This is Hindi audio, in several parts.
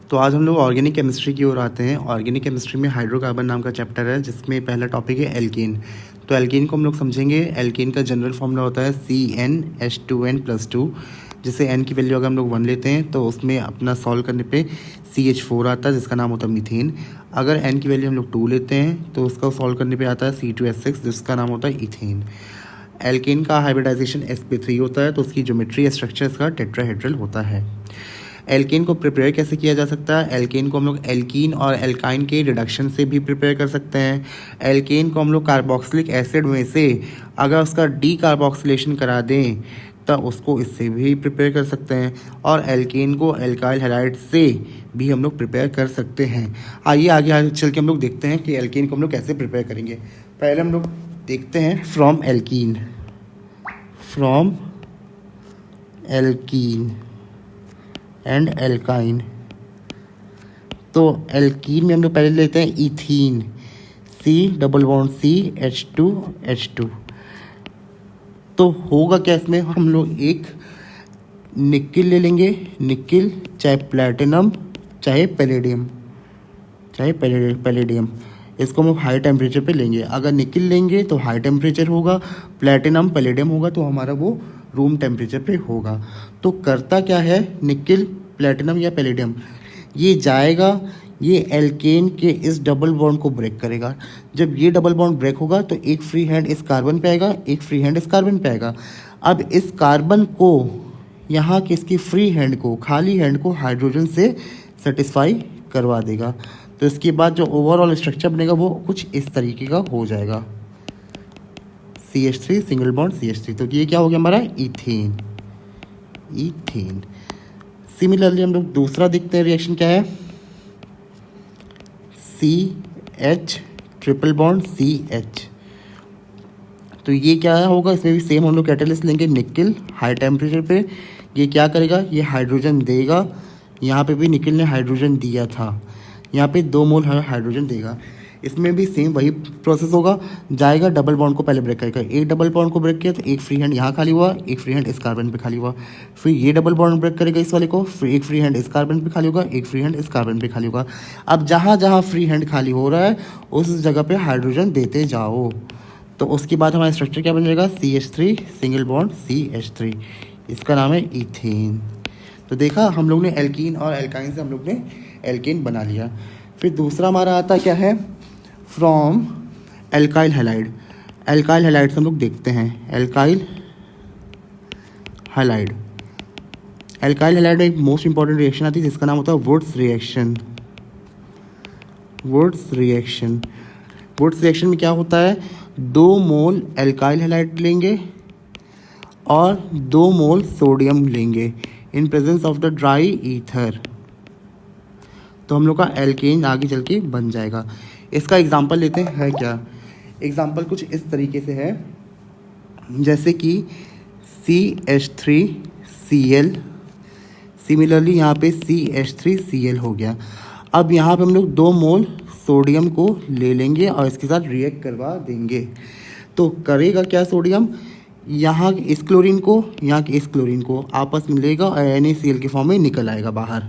तो आज हम लोग ऑर्गेनिक केमिस्ट्री की ओर आते हैं। ऑर्गेनिक केमिस्ट्री में हाइड्रोकार्बन नाम का चैप्टर है, जिसमें पहला टॉपिक है एल्कीन। तो एल्कीन को हम लोग समझेंगे। एल्कीन का जनरल फॉर्मूला होता है CnH2n+2, जिसे n की वैल्यू अगर हम लोग 1 लेते हैं तो उसमें अपना सॉल्व करने पे CH4 आता है, जिसका नाम होता है मीथेन। अगर n की वैल्यू हम लोग 2 लेते हैं तो उसका सॉल्व करने पे आता है C2H6, जिसका नाम होता है इथेन। एल्कीन का हाइब्रिडाइजेशन sp3 होता है, तो उसकी ज्योमेट्री स्ट्रक्चर इसका टेट्राहेड्रल होता है। एल्कीन को प्रिपेयर कैसे किया जा सकता है? एल्कीन को हम लोग एल्कीन और एल्काइन के रिडक्शन से भी प्रिपेयर कर सकते हैं। एल्कीन को हम लोग कार्बोक्सिलिक एसिड में से अगर उसका डी कार्बोक्सिलेशन करा दें तो उसको इससे भी प्रिपेयर कर सकते हैं। और एल्कीन को एल्काइल हैलाइड से भी हम लोग प्रिपेयर कर सकते हैं। आइए आगे चल के हम लोग देखते हैं कि एल्कीन को हम लोग कैसे प्रिपेयर करेंगे। पहले हम लोग देखते हैं फ्रॉम एल्कीन एंड एल्काइन। तो एल्कीन में हम लोग पहले लेते हैं इथीन, C+CH2H2। तो होगा क्या इसमें, हम लोग एक निकिल ले लेंगे, निकिल चाहे प्लैटिनम चाहे पैलेडियम, इसको हम लोग हाई टेम्परेचर पे लेंगे। अगर निकिल लेंगे तो हाई टेम्परेचर होगा, प्लैटिनम पैलेडियम होगा तो हमारा वो रूम टेम्परेचर पे होगा। तो करता क्या है, निकिल प्लैटिनम या पैलेडियम ये जाएगा, ये एल्केन के इस डबल बॉन्ड को ब्रेक करेगा। जब ये डबल बॉन्ड ब्रेक होगा तो एक फ्री हैंड इस कार्बन पे आएगा, एक फ्री हैंड इस कार्बन पे आएगा। अब इस कार्बन को यहाँ की इसकी फ्री हैंड को, खाली हैंड को हाइड्रोजन से सेटिस्फाई करवा देगा। तो इसके बाद जो ओवरऑल स्ट्रक्चर बनेगा वो कुछ इस तरीके का हो जाएगा, CH3 सिंगल बॉन्ड CH3। तो ये क्या हो गया हमारा, इथेन। सिमिलरली हम लोग दूसरा देखते हैं रिएक्शन क्या है, CH ट्रिपल बॉन्ड CH। तो ये क्या होगा, इसमें भी सेम हम लोग कैटेलिस्ट लेंगे, निकिल हाई टेम्परेचर पे। ये क्या करेगा, ये हाइड्रोजन देगा। यहाँ पे भी निकिल ने हाइड्रोजन दिया था, यहाँ पे 2 मोल हाइड्रोजन देगा। इसमें भी सेम वही प्रोसेस होगा, जाएगा डबल बॉन्ड को पहले ब्रेक करेगा। एक डबल बॉन्ड को ब्रेक किया तो एक फ्री हैंड यहाँ खाली हुआ, एक फ्री हैंड इस कार्बन पे खाली हुआ। फिर ये डबल बॉन्ड ब्रेक करेगा इस वाले को, फिर एक फ्री हैंड इस कार्बन पे खाली होगा, एक फ्री हैंड इस कार्बन पे खाली होगा। अब जहाँ जहाँ फ्री हैंड खाली हो रहा है उस जगह पे हाइड्रोजन देते जाओ। तो उसके बाद हमारा स्ट्रक्चर क्या बन जाएगा, CH3 सिंगल बॉन्ड CH3, इसका नाम है इथेन। तो देखा हम लोग ने एल्कीन और एल्काइन से हम लोग ने एल्केन बना लिया। फिर दूसरा हमारा आता क्या है, from alkyl halide. Alkyl halide से हम लोग देखते हैं, एल्काइल हैलाइड में एक मोस्ट इंपॉर्टेंट रिएक्शन आती है जिसका नाम होता है वुड्स रिएक्शन में क्या होता है, 2 मोल एल्काइल हैलाइड लेंगे और 2 मोल सोडियम लेंगे इन presence of the dry ether. तो हम लोग का एल्केन आगे चल के बन जाएगा। इसका एग्जांपल लेते हैं, है क्या एग्जांपल, कुछ इस तरीके से है, जैसे कि CH3Cl। सिमिलरली यहाँ पे CH3Cl हो गया। अब यहाँ पे हम लोग 2 मोल सोडियम को ले लेंगे और इसके साथ रिएक्ट करवा देंगे। तो करेगा क्या, सोडियम यहाँ इस क्लोरीन को, यहाँ के इस क्लोरीन को आपस में लेगा और NaCl के फॉर्म में निकल आएगा बाहर।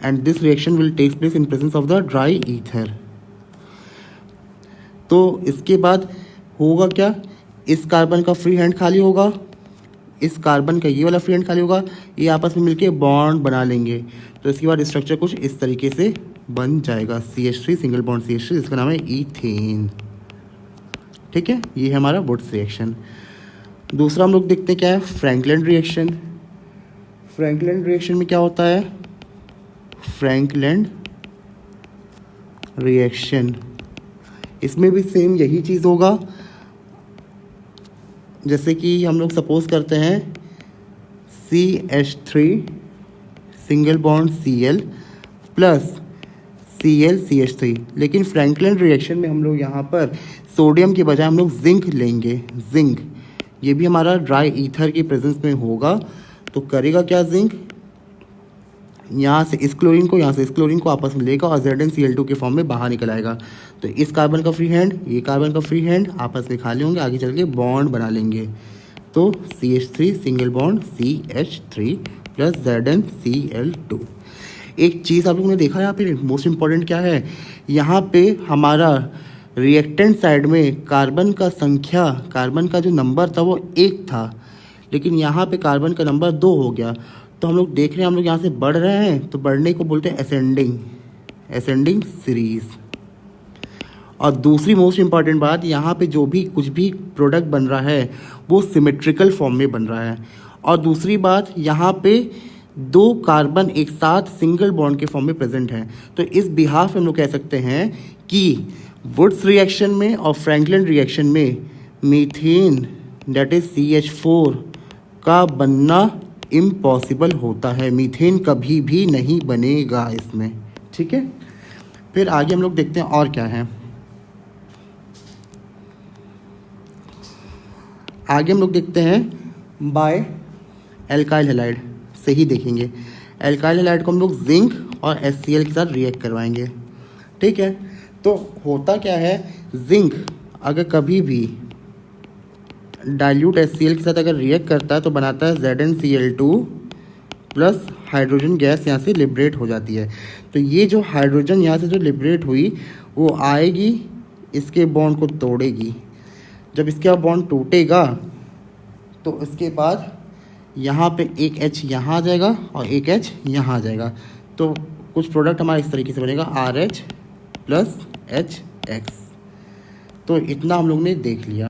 And this reaction will take place in presence of the dry ether. तो इसके बाद होगा क्या, इस कार्बन का फ्री हैंड खाली होगा, इस कार्बन का ये वाला फ्री हैंड खाली होगा, ये आपस में मिलके बॉन्ड बना लेंगे। तो इसके बाद स्ट्रक्चर कुछ इस तरीके से बन जाएगा, CH3 सिंगल बॉन्ड CH3, जिसका नाम है इथेन। ठीक है, ये है हमारा वुड्स रिएक्शन। दूसरा हम लोग देखते हैं क्या है, फ्रैंकलिन रिएक्शन में क्या होता है, फ्रैंकलिन रिएक्शन, इसमें भी सेम यही चीज़ होगा। जैसे कि हम लोग सपोज करते हैं CH3 single bond Cl plus Cl CH3, लेकिन फ्रैंकलिन रिएक्शन में हम लोग यहाँ पर सोडियम के बजाय हम लोग जिंक लेंगे। जिंक ये भी हमारा ड्राई ईथर की प्रेजेंस में होगा। तो करेगा क्या, जिंक यहाँ से इस क्लोरीन को, यहाँ से इस क्लोरीन को आपस में लेगा और ZnCl2 के फॉर्म में बाहर निकल आएगा। तो इस कार्बन का फ्री हैंड, ये कार्बन का फ्री हैंड आपस में खाली होंगे, आगे चल के बॉन्ड बना लेंगे। तो CH3 single bond CH3 plus ZnCl2। एक चीज़ आप लोगों ने देखा यहाँ पे मोस्ट इम्पॉर्टेंट क्या है, यहाँ पे हमारा रिएक्टेंट साइड में कार्बन का जो नंबर था वो 1 था, लेकिन यहाँ पे कार्बन का नंबर 2 हो गया। तो हम लोग देख रहे हैं हम लोग यहाँ से बढ़ रहे हैं, तो बढ़ने को बोलते हैं असेंडिंग सीरीज़। और दूसरी मोस्ट इम्पॉर्टेंट बात, यहाँ पे जो भी कुछ भी प्रोडक्ट बन रहा है वो सिमेट्रिकल फॉर्म में बन रहा है। और दूसरी बात, यहाँ पे 2 कार्बन एक साथ सिंगल बॉन्ड के फॉर्म में प्रेजेंट हैं। तो इस बिहाफ में हम लोग कह सकते हैं कि वुड्स रिएक्शन में और फ्रैंकलिन रिएक्शन में मीथेन दैट इज CH4 का बनना इम्पॉसिबल होता है। मीथेन कभी भी नहीं बनेगा इसमें, ठीक है। फिर आगे हम लोग देखते हैं और क्या है। आगे हम लोग देखते हैं बाय एल्काइल हैलाइड से ही देखेंगे। एल्काइल हैलाइड को हम लोग जिंक और HCl के साथ रिएक्ट करवाएंगे, ठीक है। तो होता क्या है, जिंक अगर कभी भी डाइल्यूट HCl के साथ अगर रिएक्ट करता है तो बनाता है ZnCl2 प्लस हाइड्रोजन गैस यहाँ से लिबरेट हो जाती है। तो ये जो हाइड्रोजन यहाँ से जो लिबरेट हुई वो आएगी, इसके बॉन्ड को तोड़ेगी। जब इसका बॉन्ड टूटेगा तो इसके बाद यहाँ पे एक H यहाँ आ जाएगा और एक H यहाँ आ जाएगा। तो कुछ प्रोडक्ट हमारा इस तरीके से बनेगा RH प्लस HX। तो इतना हम लोग ने देख लिया।